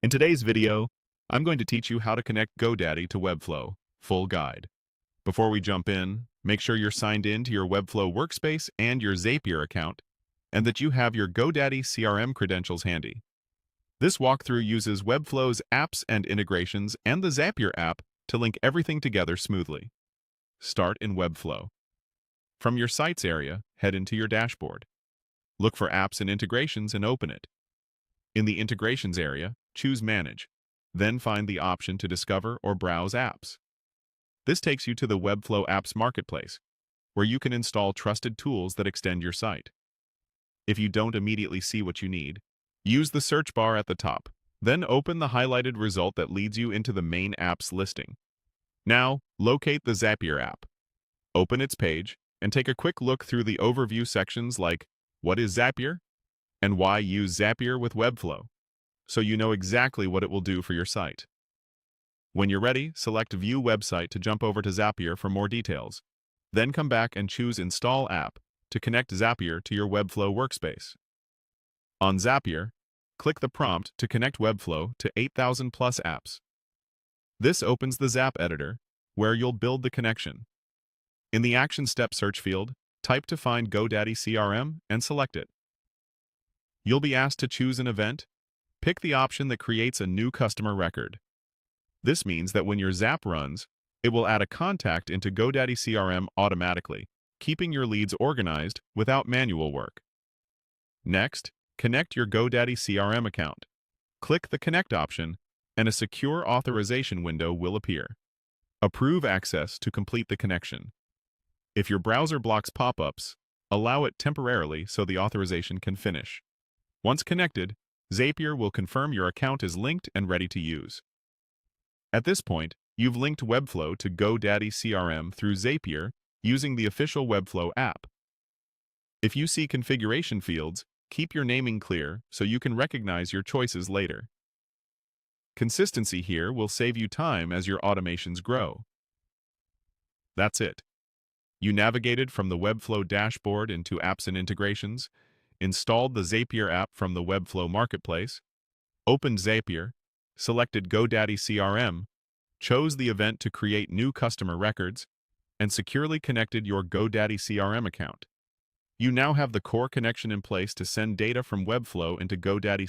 In today's video, I'm going to teach you how to connect GoDaddy to Webflow, full guide. Before we jump in, make sure you're signed in to your Webflow workspace and your Zapier account, and that you have your GoDaddy CRM credentials handy. This walkthrough uses Webflow's apps and integrations and the Zapier app to link everything together smoothly. Start in Webflow. From your Sites area, head into your dashboard. Look for Apps and Integrations and open it. In the Integrations area, choose Manage, then find the option to discover or browse apps. This takes you to the Webflow Apps Marketplace, where you can install trusted tools that extend your site. If you don't immediately see what you need, use the search bar at the top, then open the highlighted result that leads you into the main apps listing. Now, locate the Zapier app. Open its page and take a quick look through the overview sections like What is Zapier? And why use Zapier with Webflow, so you know exactly what it will do for your site. When you're ready, select View Website to jump over to Zapier for more details. Then come back and choose Install App to connect Zapier to your Webflow workspace. On Zapier, click the prompt to connect Webflow to 8,000 plus apps. This opens the Zap editor, where you'll build the connection. In the Action Step search field, type to find GoDaddy CRM and select it. You'll be asked to choose an event. Pick the option that creates a new customer record. This means that when your Zap runs, it will add a contact into GoDaddy CRM automatically, keeping your leads organized without manual work. Next, connect your GoDaddy CRM account. Click the Connect option, and a secure authorization window will appear. Approve access to complete the connection. If your browser blocks pop-ups, allow it temporarily so the authorization can finish. Once connected, Zapier will confirm your account is linked and ready to use. At this point, you've linked Webflow to GoDaddy CRM through Zapier using the official Webflow app. If you see configuration fields, keep your naming clear so you can recognize your choices later. Consistency here will save you time as your automations grow. That's it. You navigated from the Webflow dashboard into Apps and Integrations, installed the Zapier app from the Webflow Marketplace, opened Zapier, selected GoDaddy CRM, chose the event to create new customer records, and securely connected your GoDaddy CRM account. You now have the core connection in place to send data from Webflow into GoDaddy